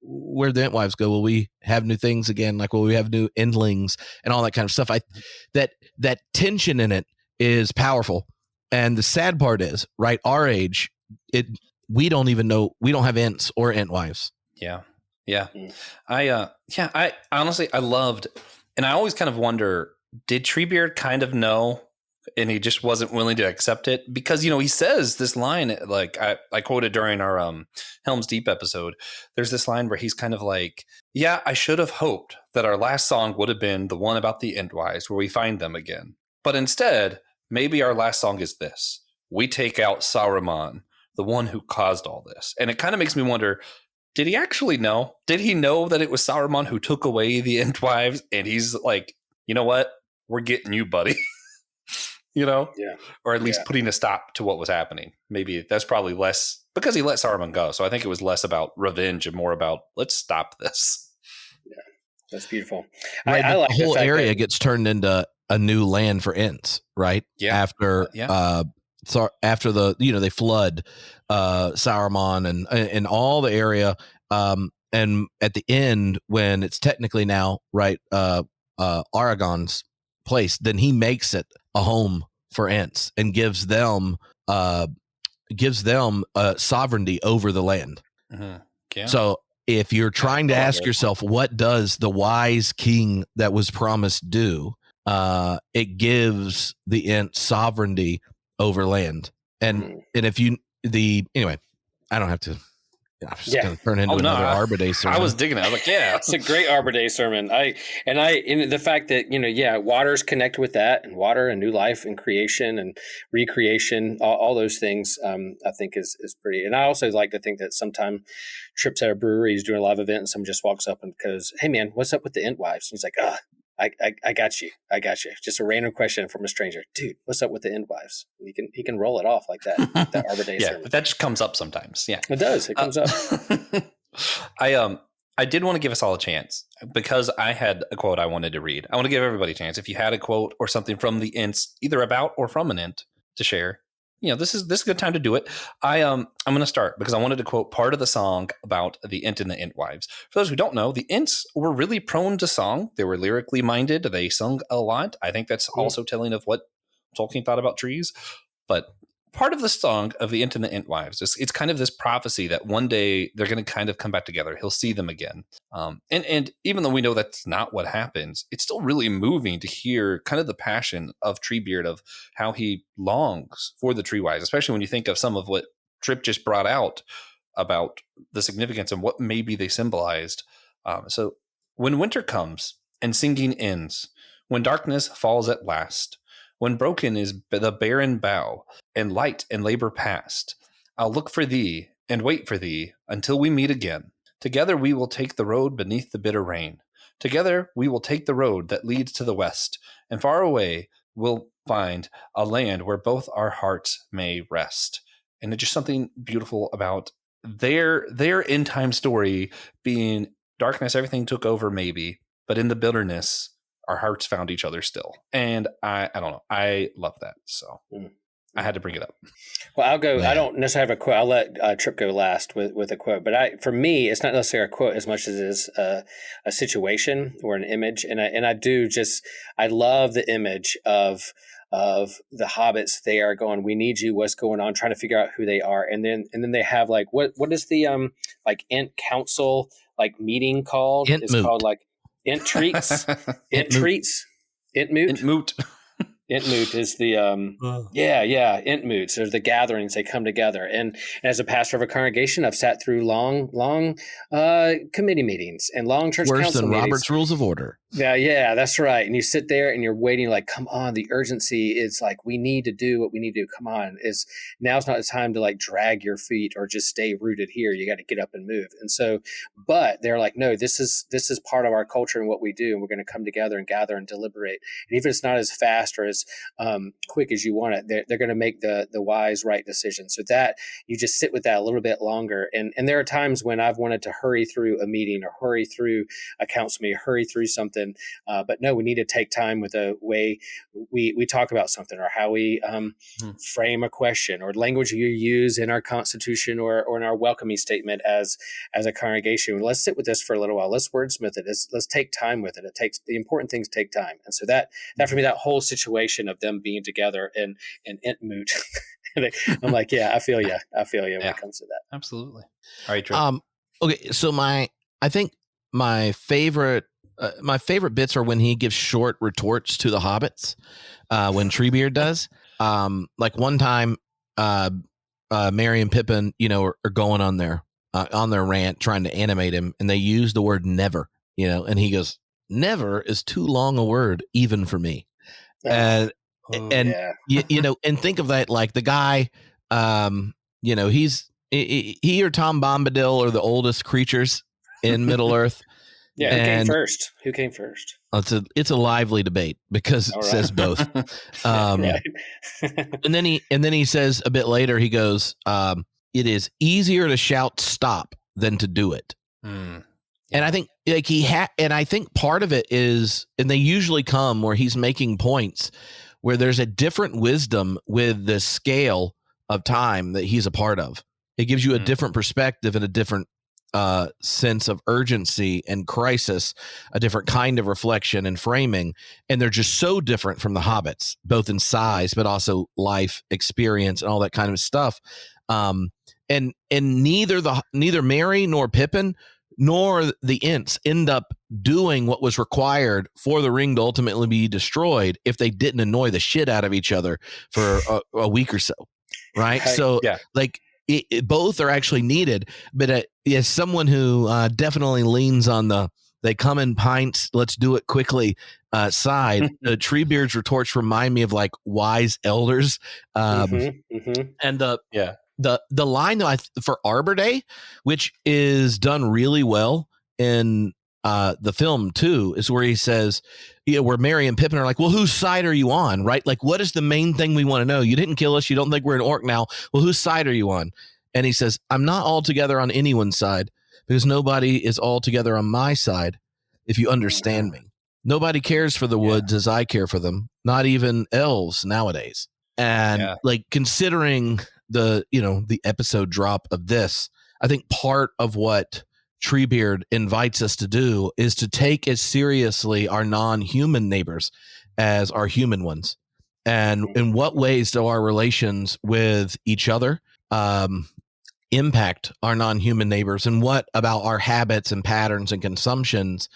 where'd the Entwives go? Will we have new things again? Like, will we have new endlings and all that kind of stuff? That tension in it is powerful. And the sad part is, right, our age, we don't even know, we don't have Ents or Entwives. Yeah. I honestly, I loved, and I always kind of wonder, did Treebeard kind of know and he just wasn't willing to accept it? Because, he says this line, like I quoted during our Helm's Deep episode, there's this line where he's kind of like, yeah, I should have hoped that our last song would have been the one about the Entwives where we find them again. But instead, maybe our last song is this. We take out Saruman, the one who caused all this. And it kind of makes me wonder, did he actually know? Did he know that it was Saruman who took away the Entwives? And he's like, you know what? We're getting you, buddy. Or at least putting a stop to what was happening. Maybe that's probably less because he let Saruman go. So I think it was less about revenge and more about let's stop this. Yeah, that's beautiful. Right, I like the whole area gets turned into a new land for Ents, right? Yeah. After the they flood Saruman and all the area, and at the end when it's technically now right Aragorn's place, then he makes it a home for Ents and gives them sovereignty over the land. Yeah. So if you're trying to ask yourself, what does the wise king that was promised do? It gives the Ent sovereignty over land. And if anyway, I don't have to. I'm just going to turn into another Arbor Day sermon. I was digging it. I was like, yeah, it's a great Arbor Day sermon. In the fact that waters connect with that, and water and new life and creation and recreation, all those things, I think is pretty. And I also like to think that sometime trips at a brewery, he's doing a live event, and someone just walks up and goes, "Hey man, what's up with the Entwives?" And he's like, I got you. Just a random question from a stranger. Dude, what's up with the Entwives? He can roll it off like that. That Arbor Day sermon. But that just comes up sometimes. Yeah, it does. It comes up. I did want to give us all a chance because I had a quote I wanted to read. I want to give everybody a chance. If you had a quote or something from the Ents, either about or from an Ent, to share, this is a good time to do it. I'm going to start because I wanted to quote part of the song about the Ent and the Entwives. For those who don't know, the Ents were really prone to song. They were lyrically minded. They sung a lot. I think that's also telling of what Tolkien thought about trees. But part of the song of the Ent and the Entwives, it's kind of this prophecy that one day they're going to kind of come back together. He'll see them again. And even though we know that's not what happens, it's still really moving to hear kind of the passion of Treebeard, of how he longs for the Treewise, especially when you think of some of what Trip just brought out about the significance and what maybe they symbolized. So when winter comes and singing ends, when darkness falls at last, when broken is the barren bough, and light and labor past, I'll look for thee and wait for thee until we meet again. Together we will take the road beneath the bitter rain. Together we will take the road that leads to the west, and far away we'll find a land where both our hearts may rest. And it's just something beautiful about their end time story being darkness, everything took over maybe, but in the bitterness, our hearts found each other still. And I don't know. I love that. So I had to bring it up. Well, I'll go. Yeah. I don't necessarily have a quote. I'll let Trip go last with a quote. But for me, it's not necessarily a quote as much as it is a situation or an image. And I love the image of the hobbits. They are going, we need you, what's going on, trying to figure out who they are. And then they have like, what is the like Ent council like meeting called? Ent It's moot. called like Ent treats. Ent treats. Ent moot. Moot. Intmoot is the Intmoots. There's the gatherings, they come together. And as a pastor of a congregation, I've sat through long committee meetings and long church Worse council than meetings. Robert's Rules of Order. Yeah, that's right. And you sit there and you're waiting, like, come on, the urgency is like, we need to do what we need to do. Come on. Now's not the time to like drag your feet or just stay rooted here. You got to get up and move. And so, but they're like, no, this is part of our culture and what we do. And we're going to come together and gather and deliberate. And even if it's not as fast or as quick as you want it, they're going to make the wise, right decision. So that you just sit with that a little bit longer. And there are times when I've wanted to hurry through a meeting or hurry through a council meeting, hurry through something. But no, we need to take time with the way we talk about something or how we frame a question or language you use in our Constitution or in our welcoming statement as a congregation. Let's sit with this for a little while. Let's wordsmith it. Let's take time with it. The important things take time. And so that for me, that whole situation of them being together and Intmoot, I'm like, yeah, I feel you when it comes to that. Absolutely. All right, Drew. Okay, so I think my favorite bits are when he gives short retorts to the hobbits. When Treebeard does, like one time, Merry and Pippin, are going on their rant, trying to animate him, and they use the word never, and he goes, "Never is too long a word, even for me." And think of that, like the guy, he or Tom Bombadil are the oldest creatures in Middle Earth. Yeah, Who came first? It's a lively debate because it says both. Right. and then he says a bit later, he goes, "It is easier to shout stop than to do it." And I think like and I think part of it is, and they usually come where he's making points where there's a different wisdom with the scale of time that he's a part of. It gives you a different perspective and a different sense of urgency and crisis, a different kind of reflection and framing. And they're just so different from the hobbits, both in size, but also life experience and all that kind of stuff. And neither Merry nor Pippin nor the Ents end up doing what was required for the ring to ultimately be destroyed if they didn't annoy the shit out of each other for a week or so. Right. So like, both are actually needed, but as someone who definitely leans on they come in pints, let's do it quickly side, Treebeard's retorts remind me of like wise elders. And the line though for Arbor Day, which is done really well in the film too, is where he says, where Merry and Pippin are like, well, whose side are you on? Right? Like, what is the main thing we want to know? You didn't kill us. You don't think we're an orc now. Well, whose side are you on? And he says, I'm not altogether on anyone's side because nobody is altogether on my side. If you understand me, nobody cares for the woods as I care for them. Not even elves nowadays. And like considering the episode drop of this, I think part of what Treebeard invites us to do is to take as seriously our non-human neighbors as our human ones. And in what ways do our relations with each other impact our non-human neighbors, and what about our habits and patterns and consumptions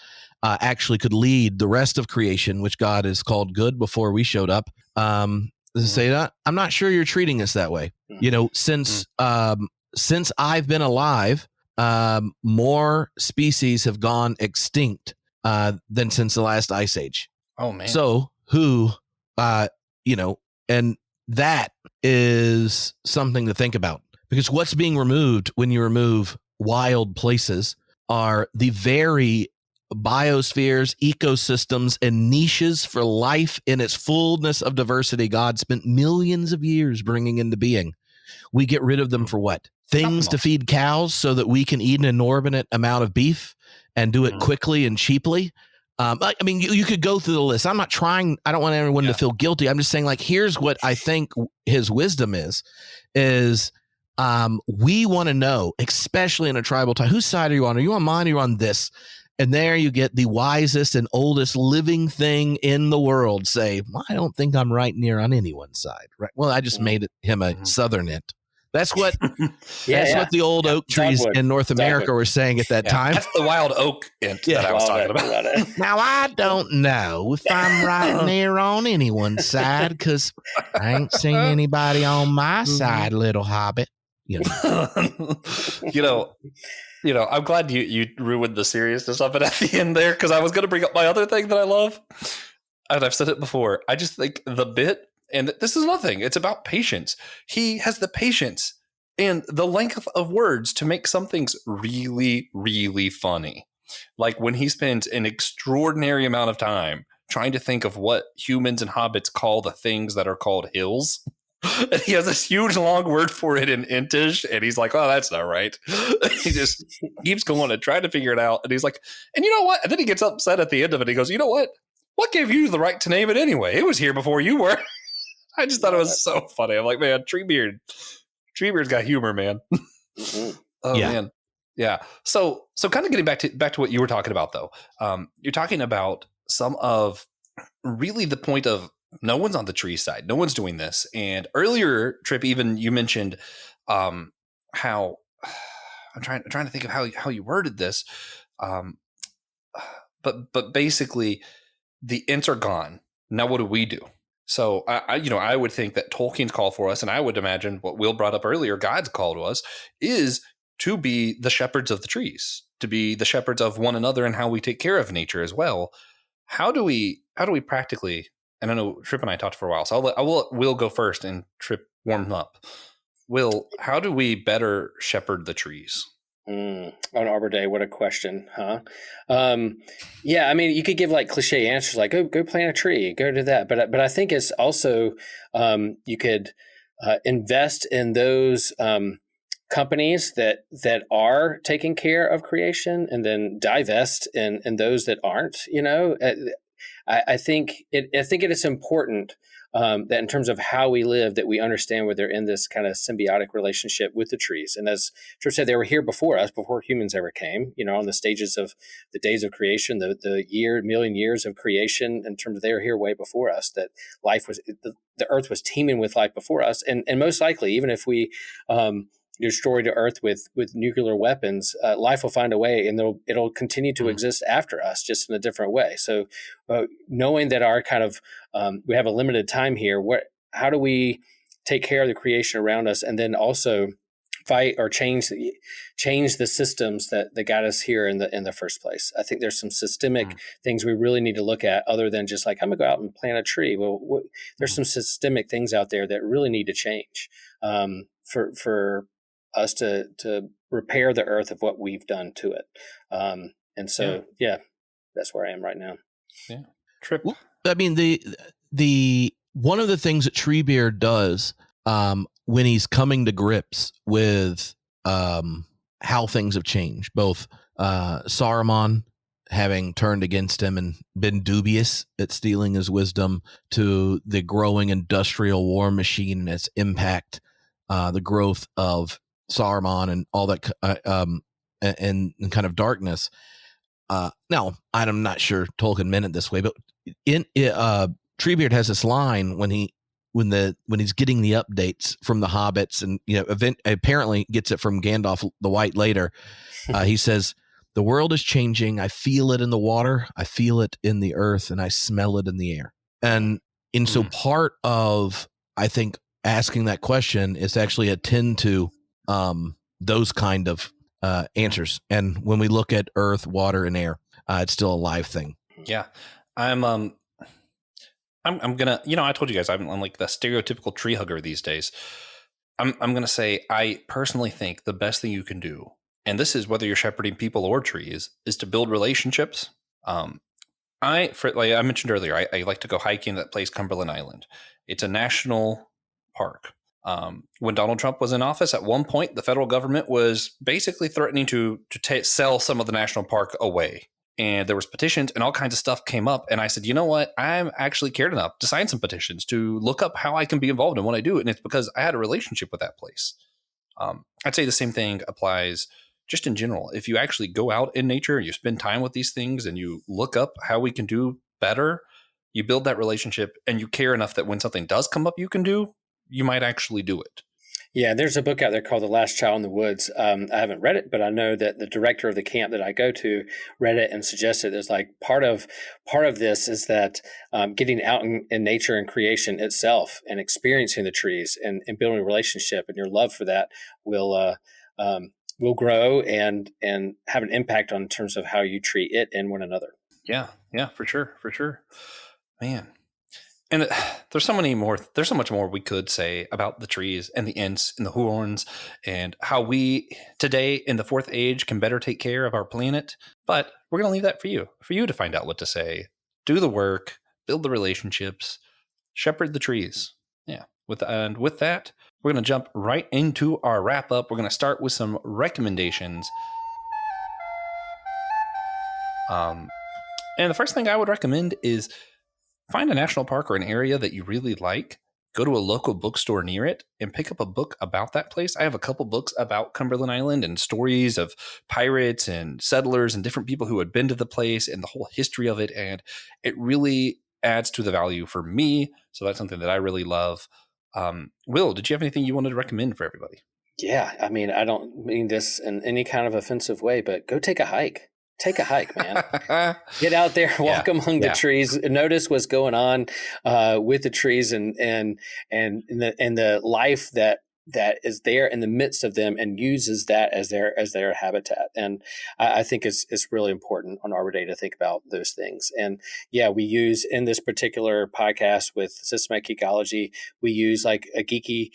actually could lead the rest of creation, which God has called good before we showed up, to say that I'm not sure you're treating us that way. Since I've been alive, more species have gone extinct than since the last ice age. Oh man. So who, and that is something to think about, because what's being removed when you remove wild places are the very biospheres, ecosystems, and niches for life in its fullness of diversity God spent millions of years bringing into being. We get rid of them for what? Things to feed cows so that we can eat an inordinate amount of beef and do it quickly and cheaply. I mean, you could go through the list. I don't want anyone to feel guilty. I'm just saying, like, here's what I think his wisdom is we want to know, especially in a tribal time, whose side are you on? Are you on mine or are you on this? And there you get the wisest and oldest living thing in the world say, well, I don't think I'm right near on anyone's side. Right. Well, I just made him a Southern int. That's what what the old oak trees in North America were saying at that time. That's the wild oak int that I was talking about. Now, I don't know if I'm right near on anyone's side, because I ain't seen anybody on my side, little hobbit. You know, I'm glad you ruined the seriousness of it at the end there, because I was going to bring up my other thing that I love. And I've said it before. I just think the bit, and this is nothing, it's about patience. He has the patience and the length of words to make some things really, really funny. Like when he spends an extraordinary amount of time trying to think of what humans and hobbits call the things that are called hills. And he has this huge long word for it in Intish, and he's like, oh, that's not right. He just keeps going and trying to figure it out. And he's like, and you know what? And then he gets upset at the end of it. He goes, you know what? What gave you the right to name it anyway? It was here before you were. I just thought it was so funny. I'm like, man, Treebeard's got humor, man. Oh, man. Yeah. So kind of getting back to what you were talking about, though. You're talking about some of really the point of no one's on the tree side. No one's doing this. And earlier, Trip, even you mentioned how I'm trying to think of how you worded this. But basically, the ints are gone. Now, what do we do? So I would think that Tolkien's call for us, and I would imagine what Will brought up earlier, God's call to us, is to be the shepherds of the trees, to be the shepherds of one another and how we take care of nature as well. How do we practically? And I know Trip and I talked for a while, so I will let Will go first and Trip warm up. Will, how do we better shepherd the trees? On Arbor Day, what a question, huh? Yeah, I mean, you could give like cliche answers like go plant a tree, go do that, but I think it's also you could invest in those companies that are taking care of creation, and then divest in those that aren't. I think it is important that in terms of how we live, that we understand where they're in this kind of symbiotic relationship with the trees. And as Trish said, they were here before us, before humans ever came, on the stages of the days of creation, the million years of creation, in terms of they were here way before us, that life was, the earth was teeming with life before us. And most likely, even if we destroy the earth with nuclear weapons, life will find a way, and it'll continue to exist after us, just in a different way. So knowing that our kind of we have a limited time here, how do we take care of the creation around us, and then also fight or change the systems that got us here in the first place? I think there's some systemic things we really need to look at, other than just like, I'm gonna go out and plant a tree. Well, there's some systemic things out there that really need to change for us to repair the earth of what we've done to it. And so, that's where I am right now. Yeah. Trip. Well, I mean, the one of the things that Treebeard does when he's coming to grips with how things have changed, both Saruman having turned against him and been dubious at stealing his wisdom, to the growing industrial war machine and its impact, the growth of Saruman and all that, and kind of darkness. Now, I'm not sure Tolkien meant it this way, but Treebeard has this line when he's getting the updates from the hobbits, and apparently gets it from Gandalf the White later. He says, "The world is changing. I feel it in the water. I feel it in the earth, and I smell it in the air." And so part of, I think, asking that question is to actually attend to those kind of answers. And when we look at earth, water, and air, it's still a live thing. Yeah. I'm I'm gonna, I told you guys I'm like the stereotypical tree hugger these days. I'm gonna say I personally think the best thing you can do, and this is whether you're shepherding people or trees, is to build relationships. Like I mentioned earlier, I like to go hiking at that place, Cumberland Island. It's a national park. When Donald Trump was in office, at one point, the federal government was basically threatening to sell some of the national park away. And there was petitions and all kinds of stuff came up. And I said, you know what? I'm actually cared enough to sign some petitions to look up how I can be involved in what I do. And it's because I had a relationship with that place. I'd say the same thing applies just in general. If you actually go out in nature, you spend time with these things and you look up how we can do better, you build that relationship and you care enough that when something does come up you can do, you might actually do it. Yeah, there's a book out there called The Last Child in the Woods. I haven't read it, but I know that the director of the camp that I go to read it and suggested it's like part of this is that getting out in nature and creation itself and experiencing the trees and building a relationship, and your love for that will grow and have an impact on terms of how you treat it and one another. Yeah, for sure, man. And there's so much more we could say about the trees and the Ents and the horns and how we today in the fourth age can better take care of our planet. But we're going to leave that for you to find out what to say, do the work, build the relationships, shepherd the trees. Yeah. With that, we're going to jump right into our wrap up. We're going to start with some recommendations. And the first thing I would recommend is find a national park or an area that you really like, go to a local bookstore near it and pick up a book about that place. I have a couple books about Cumberland Island and stories of pirates and settlers and different people who had been to the place and the whole history of it. And it really adds to the value for me. So that's something that I really love. Will, did you have anything you wanted to recommend for everybody? Yeah. I mean, I don't mean this in any kind of offensive way, but go take a hike. Take a hike, man. Get out there, walk among the trees, notice what's going on with the trees and the life that is there in the midst of them and uses that as their habitat. And I think it's really important on Arbor Day to think about those things. And yeah, we use in this particular podcast with systematic ecology, we use like a geeky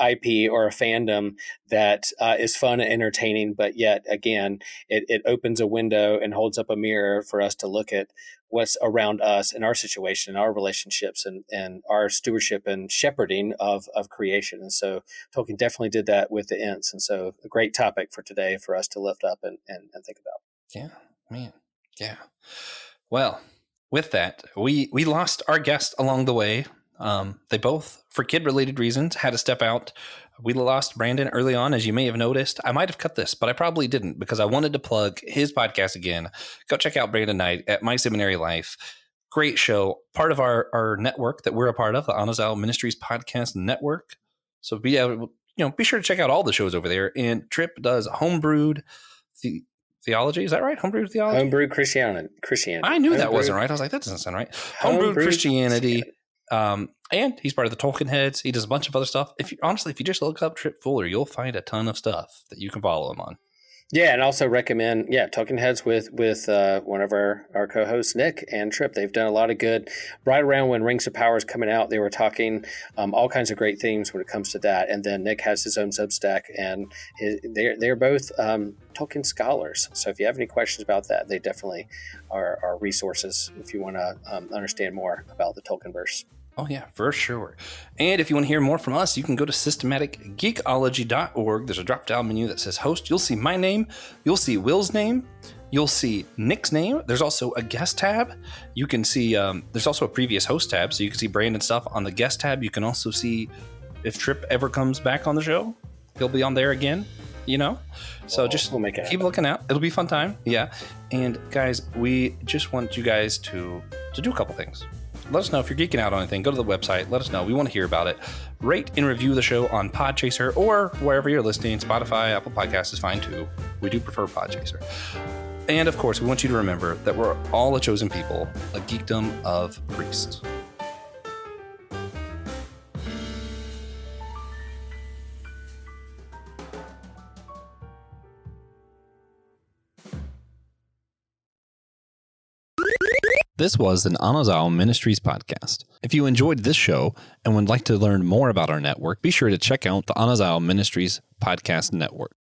IP or a fandom that is fun and entertaining, but yet again, it opens a window and holds up a mirror for us to look at what's around us and our situation, our relationships, and our stewardship and shepherding of creation. And so Tolkien definitely did that with the Ents. And so a great topic for today for us to lift up and think about. Yeah, man. Yeah. Well, with that, we lost our guest along the way. They both, for kid-related reasons, had to step out. We lost Brandon early on, as you may have noticed. I might have cut this, but I probably didn't because I wanted to plug his podcast again. Go check out Brandon Knight at My Seminary Life. Great show. Part of our network that we're a part of, the Anazao Ministries Podcast Network. So be sure to check out all the shows over there. And Trip does Homebrewed Theology. Is that right? Homebrewed Theology? Homebrewed Christianity. I knew that wasn't right. I was like, that doesn't sound right. Homebrewed Christianity. And he's part of the Tolkien Heads. He does a bunch of other stuff. If you just look up Trip Fuller, you'll find a ton of stuff that you can follow him on. Yeah, and also recommend, Tolkien Heads with one of our co-hosts, Nick and Trip. They've done a lot of good. Right around when Rings of Power is coming out, they were talking all kinds of great themes when it comes to that. And then Nick has his own Substack, and they're both Tolkien scholars. So if you have any questions about that, they definitely are resources if you want to understand more about the Tolkienverse. Oh, yeah, for sure. And if you want to hear more from us, you can go to systematicgeekology.org. There's a drop-down menu that says host. You'll see my name. You'll see Will's name. You'll see Nick's name. There's also a guest tab. You can see, there's also a previous host tab, so you can see Brandon's stuff on the guest tab. You can also see if Trip ever comes back on the show. He'll be on there again, So we'll make it keep looking out. It'll be a fun time. Yeah. And guys, we just want you guys to do a couple things. Let us know if you're geeking out on anything. Go to the website. Let us know. We want to hear about it. Rate and review the show on Podchaser or wherever you're listening. Spotify, Apple Podcasts is fine too. We do prefer Podchaser. And of course, we want you to remember that we're all a chosen people, a geekdom of priests. This was an Anazao Ministries podcast. If you enjoyed this show and would like to learn more about our network, be sure to check out the Anazao Ministries Podcast Network.